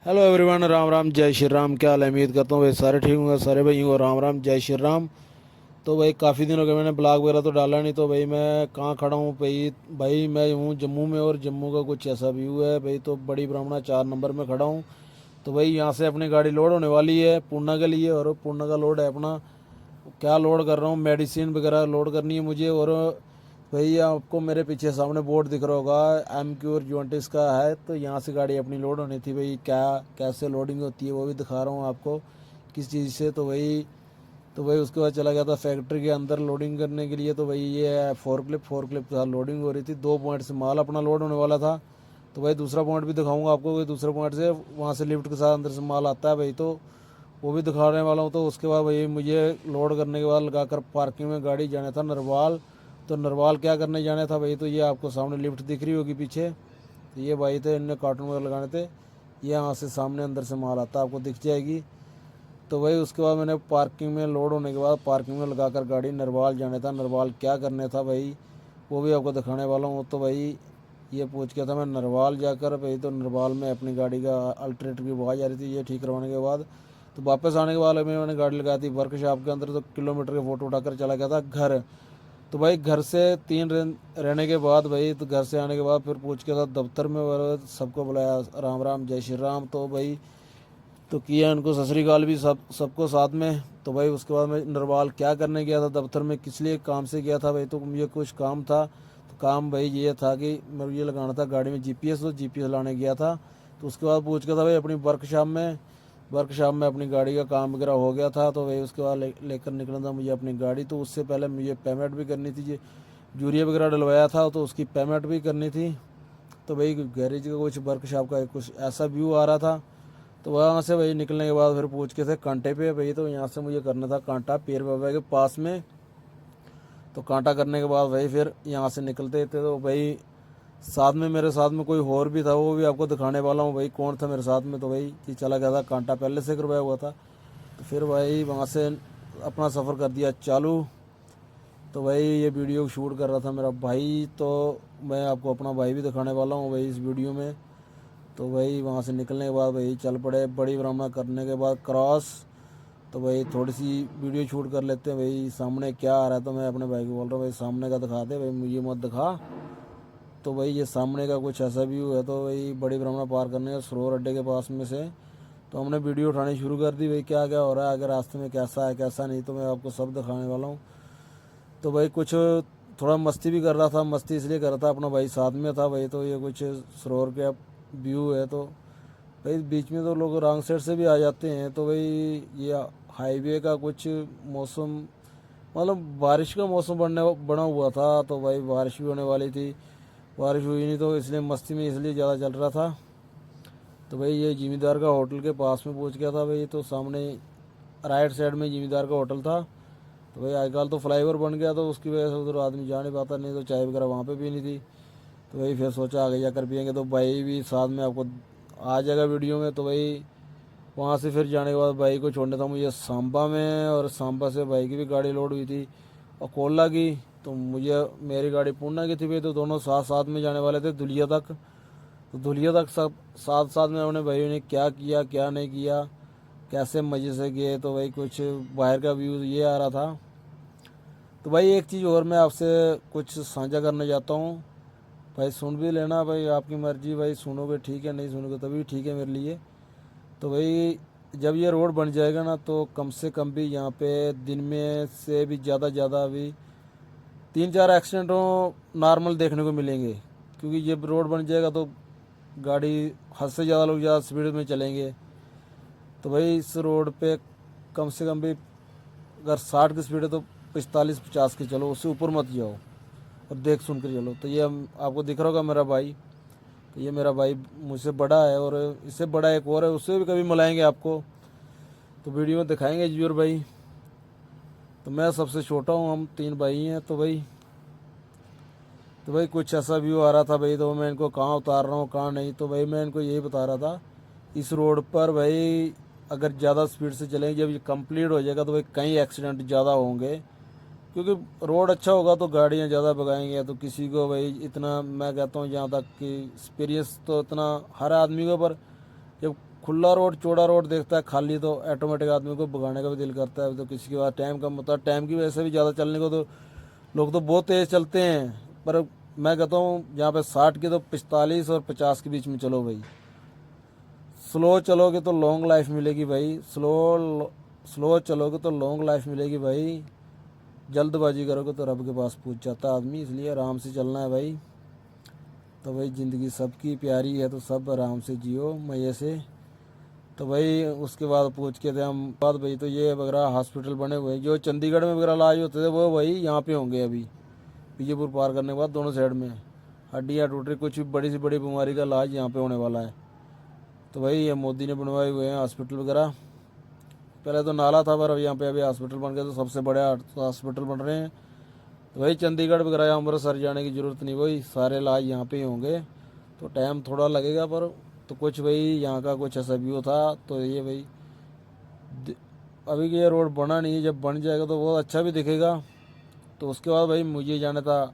Hello everyone, Ram Ram जय श्री राम। क्या हाल है? उम्मीद करता हूँ भाई सारे ठीक होंगे। सारे भाई को राम राम जय श्री राम। तो भाई काफ़ी दिन हो गए, मैंने ब्लॉग वगैरह तो डाला नहीं। तो भाई मैं कहाँ खड़ा हूँ भाई? भाई मैं हूँ जम्मू में, और जम्मू का कुछ ऐसा व्यू है भाई। तो बड़ी ब्राह्मणा 4 नंबर में खड़ा हूँ। तो भाई यहाँ से अपनी गाड़ी लोड होने वाली है पूना के लिए, और पूना का लोड है अपना। क्या लोड कर रहा हूँ, मेडिसिन वगैरह लोड करनी है मुझे। और भाई आपको मेरे पीछे सामने बोर्ड दिख रहा होगा, MQ-20 का है। तो यहाँ से गाड़ी अपनी लोड होनी थी भाई। क्या कैसे लोडिंग होती है वो भी दिखा रहा हूँ आपको, किस चीज़ से। तो भाई उसके बाद चला गया था फैक्ट्री के अंदर लोडिंग करने के लिए। तो भाई ये फोर क्लिप था, लोडिंग हो रही थी। 2 पॉइंट से माल अपना लोड होने वाला था। तो भाई दूसरा पॉइंट भी दिखाऊंगा आपको कि दूसरे पॉइंट से वहाँ से लिफ्ट के साथ अंदर से माल आता है भाई। तो वो भी दिखाने वाला हूँ। तो उसके बाद भाई मुझे लोड करने के बाद लगाकर पार्किंग में गाड़ी जाना था नरवाल। तो नरवाल क्या करने जाना था भाई? तो ये आपको सामने लिफ्ट दिख रही होगी पीछे। तो ये भाई थे, इनने कार्टून वगैरह लगाने थे। ये यहाँ से सामने अंदर से माल आता आपको दिख जाएगी। तो भाई उसके बाद मैंने पार्किंग में लोड होने के बाद पार्किंग में लगाकर गाड़ी नरवाल जाना था। नरवाल क्या करने था भाई वो भी आपको दिखाने वाला हूँ। तो भाई ये पूछ के था मैं नरवाल जाकर भाई। तो नरवाल में अपनी गाड़ी का अल्टरनेटर की आवाज़ आ रही थी, ये ठीक करवाने के बाद तो वापस आने के बाद मैंने गाड़ी लगाई थी वर्कशॉप के अंदर। तो किलोमीटर के फ़ोटो उठाकर चला गया था घर। तो भाई घर से रहने के बाद भाई, तो घर से आने के बाद फिर पूछ के था दफ्तर में, और सबको बुलाया राम राम जय श्री राम। तो भाई तो किया उनको सत श्री अकाल भी सबको साथ में। तो भाई उसके बाद मैं नरवाल क्या करने गया था दफ्तर में, किस लिए काम से गया था भाई? तो मुझे कुछ काम था। तो काम भाई ये था कि मेरे ये लगाना था गाड़ी में GPS। तो GPS लाने गया था। तो उसके बाद पूछ के था भाई अपनी वर्कशॉप में अपनी गाड़ी का काम वगैरह हो गया था। तो भाई उसके बाद लेकर निकलना था मुझे अपनी गाड़ी। तो उससे पहले मुझे पेमेंट भी करनी थी, यूरिया वगैरह डलवाया था तो उसकी पेमेंट भी करनी थी। तो भाई गैरेज का कुछ वर्कशॉप का कुछ ऐसा व्यू आ रहा था। तो वहाँ से भाई निकलने के बाद फिर पूछ के थे कांटे पे भाई। तो यहाँ से मुझे करना था कांटा पीर बाबा के पास में। तो कांटा करने के बाद भाई फिर यहाँ से निकलते थे। तो भाई साथ में मेरे साथ में कोई और भी था, वो भी आपको दिखाने वाला हूँ भाई कौन था मेरे साथ में। तो भाई कि चला गया था, कांटा पहले से करवाया हुआ था। तो फिर भाई वहाँ से अपना सफ़र कर दिया चालू। तो भाई ये वीडियो शूट कर रहा था मेरा भाई। तो मैं आपको अपना भाई भी दिखाने वाला हूँ भाई इस वीडियो में। तो भाई वहाँ से निकलने के बाद भाई चल पड़े बड़ी ब्राह्मणा करने के बाद क्रॉस। तो भाई थोड़ी सी वीडियो शूट कर लेते हैं भाई, सामने क्या आ रहा है। तो मैं अपने भाई को बोल रहा हूँ भाई सामने का दिखा दे भाई, मुझे मत दिखा। तो भाई ये सामने का कुछ ऐसा व्यू है। तो भाई बड़ी ब्राह्मणा पार करने का सरोवर अड्डे के पास में से तो हमने वीडियो उठानी शुरू कर दी भाई, क्या क्या हो रहा है आगे रास्ते में, कैसा है कैसा नहीं। तो मैं आपको सब दिखाने वाला हूँ। तो भाई कुछ थोड़ा मस्ती भी कर रहा था, मस्ती इसलिए कर रहा था अपना भाई साथ में था भाई। तो ये कुछ सरोवर के व्यू है। तो भाई बीच में तो लोग रॉन्ग साइड से भी आ जाते हैं। तो भाई ये हाईवे का कुछ मौसम, मतलब बारिश का मौसम बना हुआ था। तो भाई बारिश भी होने वाली थी, बारिश हुई नहीं। तो इसलिए मस्ती में इसलिए ज़्यादा चल रहा था। तो भाई ये जिमीदार का होटल के पास में पहुंच गया था भाई। तो सामने राइट साइड में जिमीदार का होटल था। तो भाई आजकल तो फ्लाईओवर बन गया, तो उसकी वजह से उधर आदमी जा नहीं पाता, नहीं तो चाय वगैरह वहाँ पे भी नहीं थी। तो भाई फिर सोचा आगे जाकर पियेंगे। तो भाई भी साथ में आपको आ जाएगा वीडियो में। तो भाई वहाँ से फिर जाने के बाद भाई को छोड़ना था मुझे सांबा में, और सांबा से भाई की भी गाड़ी लोड हुई थी और कोला की। तो मुझे मेरी गाड़ी पूना की थी भाई। तो दोनों साथ साथ में जाने वाले थे धुलिया तक। तो धुलिया तक सब साथ साथ में अपने भाई ने क्या किया क्या नहीं किया, कैसे मज़े से गए। तो भाई कुछ बाहर का व्यू ये आ रहा था। तो भाई एक चीज़ और मैं आपसे कुछ साझा करना चाहता हूँ भाई, सुन भी लेना भाई, आपकी मर्जी भाई, सुनोगे ठीक है, नहीं सुनोगे तभी ठीक है मेरे लिए। तो भाई जब ये रोड बन जाएगा ना, तो कम से कम भी यहाँ पे दिन में से भी ज़्यादा भी 3-4 एक्सीडेंटों नॉर्मल देखने को मिलेंगे। क्योंकि जब रोड बन जाएगा तो गाड़ी हद से ज़्यादा लोग ज़्यादा स्पीड में चलेंगे। तो भाई इस रोड पे कम से कम भी अगर 60 की स्पीड है तो 45-50 की चलो, उससे ऊपर मत जाओ और देख सुन कर चलो। तो ये आपको दिख रहा होगा मेरा भाई। तो ये मेरा भाई मुझसे बड़ा है, और इससे बड़ा एक और है, उससे भी कभी मिलाएंगे आपको, तो वीडियो में दिखाएंगे जी। और भाई तो मैं सबसे छोटा हूँ, हम 3 भाई हैं। तो भाई कुछ ऐसा व्यू आ रहा था भाई। तो मैं इनको कहाँ उतार रहा हूँ कहाँ नहीं। तो भाई मैं इनको यही बता रहा था, इस रोड पर भाई अगर ज़्यादा स्पीड से चलेंगे, जब ये कंप्लीट हो जाएगा तो भाई कई एक्सीडेंट ज़्यादा होंगे। क्योंकि रोड अच्छा होगा तो गाड़ियाँ ज़्यादा भगाएंगे। तो किसी को भाई इतना, मैं कहता हूँ जहाँ तक कि एक्सपीरियंस तो इतना हर आदमी को, पर जब खुला रोड चौड़ा रोड देखता है खाली तो ऑटोमेटिक आदमी को भगाने का भी दिल करता है। तो किसी के पास टाइम कम होता है, टाइम की वजह से भी ज़्यादा चलने को तो लोग तो बहुत तेज़ चलते हैं। पर मैं कहता हूँ जहाँ पे 60 की तो 45 और 50 के बीच में चलो भाई। स्लो चलोगे तो लॉन्ग लाइफ मिलेगी भाई, स्लो चलोगे तो लॉन्ग लाइफ मिलेगी भाई। जल्दबाजी करोगे तो रब के पास पूछ जाता है आदमी, इसलिए आराम से चलना है भाई। तो भाई ज़िंदगी सबकी प्यारी है तो सब आराम से जियो मज़े से। तो भाई उसके बाद पूछ के थे हम बाद भाई, तो ये वगैरह हॉस्पिटल बने हुए हैं जो चंडीगढ़ में वगैरह इलाज होते थे वो भाई यहाँ पे होंगे अभी। विजयपुर पार करने के बाद दोनों साइड में हड्डियाँ टूट रही, कुछ भी बड़ी से बड़ी बीमारी का इलाज यहाँ पे होने वाला है। तो भाई ये मोदी ने बनवाए हुए हैं हॉस्पिटल वगैरह। पहले तो नाला था पर अब यहाँ पे अभी हॉस्पिटल बन गए, तो सबसे बड़े हॉस्पिटल बन रहे हैं। तो भाई चंडीगढ़ वगैरह या अमृतसर जाने की ज़रूरत नहीं, भाई सारे इलाज यहाँ पे ही होंगे। तो टाइम थोड़ा लगेगा पर तो कुछ भाई यहाँ का कुछ ऐसा व्यू था। तो ये भाई अभी ये रोड बना नहीं है, जब बन जाएगा तो बहुत अच्छा भी दिखेगा। तो उसके बाद भाई मुझे जाना था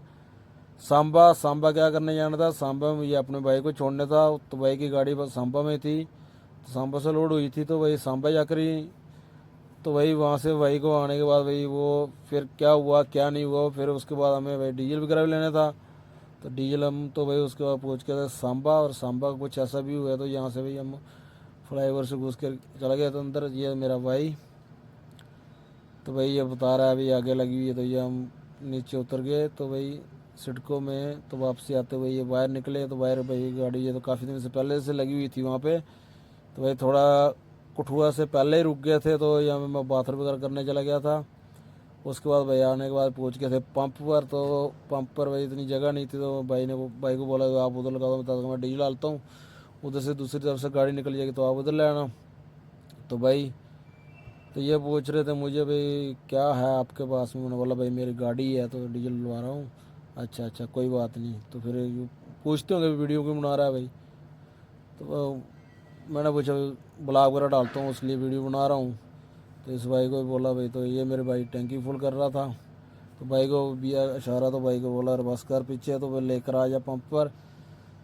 सांबा। सांबा क्या करने जाना था, सांबा में मुझे अपने भाई को छोड़ने था। तो भाई की गाड़ी बस सांबा में थी, तो सांबा से लोड हुई थी तो भाई सांबा जाकर ही। तो भाई वहाँ से भाई को आने के बाद भाई वो फिर क्या हुआ क्या नहीं हुआ, फिर उसके बाद हमें भाई डीजल वगैरह भी लेना था। तो डीजल हम तो भाई उसके बाद पहुँच के थे सांबा, और सांबा का कुछ ऐसा भी हुआ तो यहाँ से भाई हम फ्लाईओवर से घुस कर चला गया था अंदर। ये मेरा भाई, तो भाई ये बता रहा है अभी आगे लगी हुई है, तो ये हम नीचे उतर गए। तो भाई सिडको में तो वापसी आते हुए ये वायर निकले, तो वायर भाई गाड़ी ये तो काफ़ी दिन से पहले से लगी हुई थी वहाँ पे। तो भाई थोड़ा कठुआ से पहले ही रुक गए थे, तो यहाँ मैं बाथरूम वगैरह करने चला गया था। उसके बाद भाई आने के बाद पहुँच गए थे पंप पर। तो पंप पर भाई इतनी जगह नहीं थी, तो भाई को बोला आप उधर लगा दो, बता मैं डीजल डालता हूँ, उधर से दूसरी तरफ से गाड़ी निकल जाएगी तो आप उधर ले आना। तो भाई तो ये पूछ रहे थे मुझे भाई क्या है आपके पास में, मैंने बोला भाई मेरी गाड़ी है तो डीजल डलवा रहा हूँ। अच्छा अच्छा कोई बात नहीं। तो फिर पूछते होंगे वीडियो क्यों बना रहा है भाई। तो मैंने पूछा ब्लॉग वगैरह डालता हूँ इसलिए वीडियो बना रहा हूँ। तो इस भाई को बोला भाई, तो ये मेरे भाई टैंकी फुल कर रहा था। तो भाई को भी इशारा, तो भाई को बोला बस कर पीछे, तो भाई लेकर आ जा पंप पर।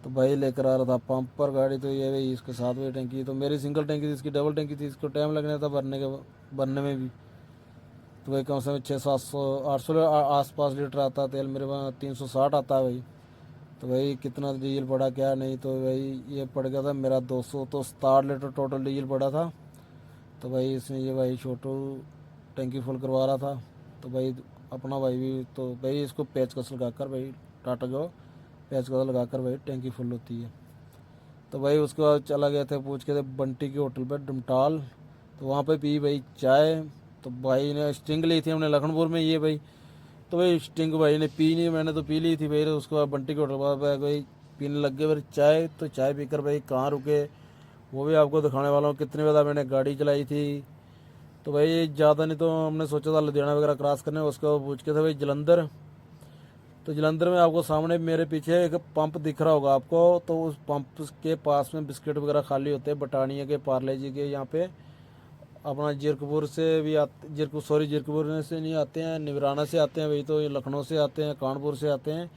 तो भाई लेकर आ रहा था पंप पर गाड़ी। तो ये भाई इसके साथ में टैंकी, तो मेरी सिंगल टैंकी थी, इसकी डबल टैंकी थी, इसको टाइम लगना था भरने में भी। तो भाई कम से कम 600-700-800 आस-पास लीटर आता है तेल, मेरे वहाँ 360 आता है भाई। तो भाई कितना डीजल पड़ा क्या नहीं, तो भाई ये पड़ गया था मेरा 200 तो 67 लीटर टोटल डीजल पड़ा था। तो भाई इसने ये भाई छोटू टैंकी फुल करवा रहा था। तो भाई अपना भाई भी, तो भाई इसको पेचकस लगा कर भाई टाटा जो पेचकस लगा कर भाई टैंकी फुल होती है। तो भाई उसके बाद चला गया था पूछ के थे बंटी की होटल पर डमटाल। तो वहाँ पे पी भाई चाय। तो भाई ने स्टिंग ली थी हमने लखनपुर में ये भाई। तो भाई स्टिंग भाई ने पी नहीं, मैंने तो पी ली थी भाई। उसके बाद बंटी की होटल पर भाई पीने लग गए फिर चाय। तो चाय पीकर भाई कहाँ रुके वो भी आपको दिखाने वाला हूँ, कितनी बड़ा मैंने गाड़ी चलाई थी। तो भाई ज़्यादा नहीं तो हमने सोचा था लुधियाना वगैरह क्रॉस करने, उसके बाद पूछ के थे भाई जलंधर। तो जलंधर में आपको सामने मेरे पीछे एक पंप दिख रहा होगा आपको, तो उस पंप के पास में बिस्किट वगैरह खाली होते हैं बटानिया के पार्ले जी के। यहाँ पे अपना जीरकपुर से भी आते, जीरकपुर से नहीं आते हैं, निवराना से आते हैं भाई, तो ये लखनऊ से आते हैं, कानपुर से आते हैं।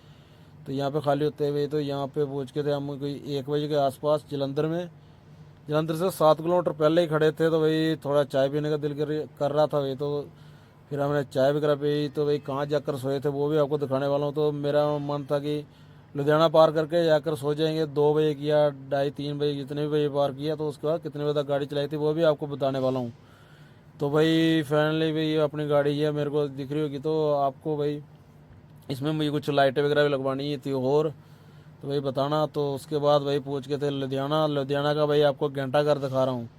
तो यहाँ पे खाली होते हैं भाई। तो यहाँ पे पूछ के थे हम कोई 1 बजे के आसपास जलंधर में। जलंधर से 7 किलोमीटर पहले ही खड़े थे। तो भाई थोड़ा चाय पीने का दिल कर रहा था भाई। तो फिर हमने चाय वगैरह पी। तो भाई कहाँ जाकर सोए थे वो भी आपको दिखाने वाला हूँ। तो मेरा मन था कि लुधियाना पार करके जाकर सो जाएंगे 2 बजे किया, 2:30-3 बजे, जितने भी बजे पार किया। तो उसके बाद कितने बजे तक गाड़ी चलाई थी वो भी आपको बताने वाला हूँ। तो भाई फाइनली भाई अपनी गाड़ी है मेरे को दिख रही होगी तो आपको भाई, इसमें मुझे कुछ लाइटें वगैरह भी लगवानी थी और, तो भाई बताना। तो उसके बाद भाई पूछ के थे लुधियाना का भाई आपको घंटाघर दिखा रहा हूँ।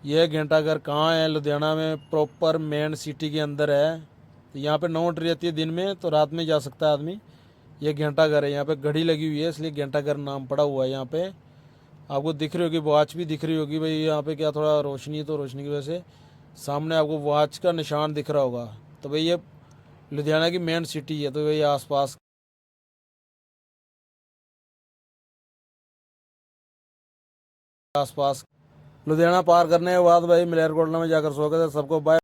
ये घंटाघर कहाँ है, लुधियाना में प्रॉपर मेन सिटी के अंदर है। तो यहाँ पे 9 एंट्री रहती है दिन में, तो रात में जा सकता है आदमी। ये घंटाघर है, यहाँ पे घड़ी लगी हुई है इसलिए घंटाघर नाम पड़ा हुआ है। यहाँ पे आपको दिख रही होगी वॉच भी दिख रही होगी भाई। यहाँ पे क्या थोड़ा रोशनी है तो रोशनी की वजह से सामने आपको वॉच का निशान दिख रहा होगा। तो भाई ये लुधियाना की मेन सिटी है। तो भाई आसपास लुधियाना पार करने के बाद भाई मलेरकोटला में जाकर सो गए थे। सबको बाय।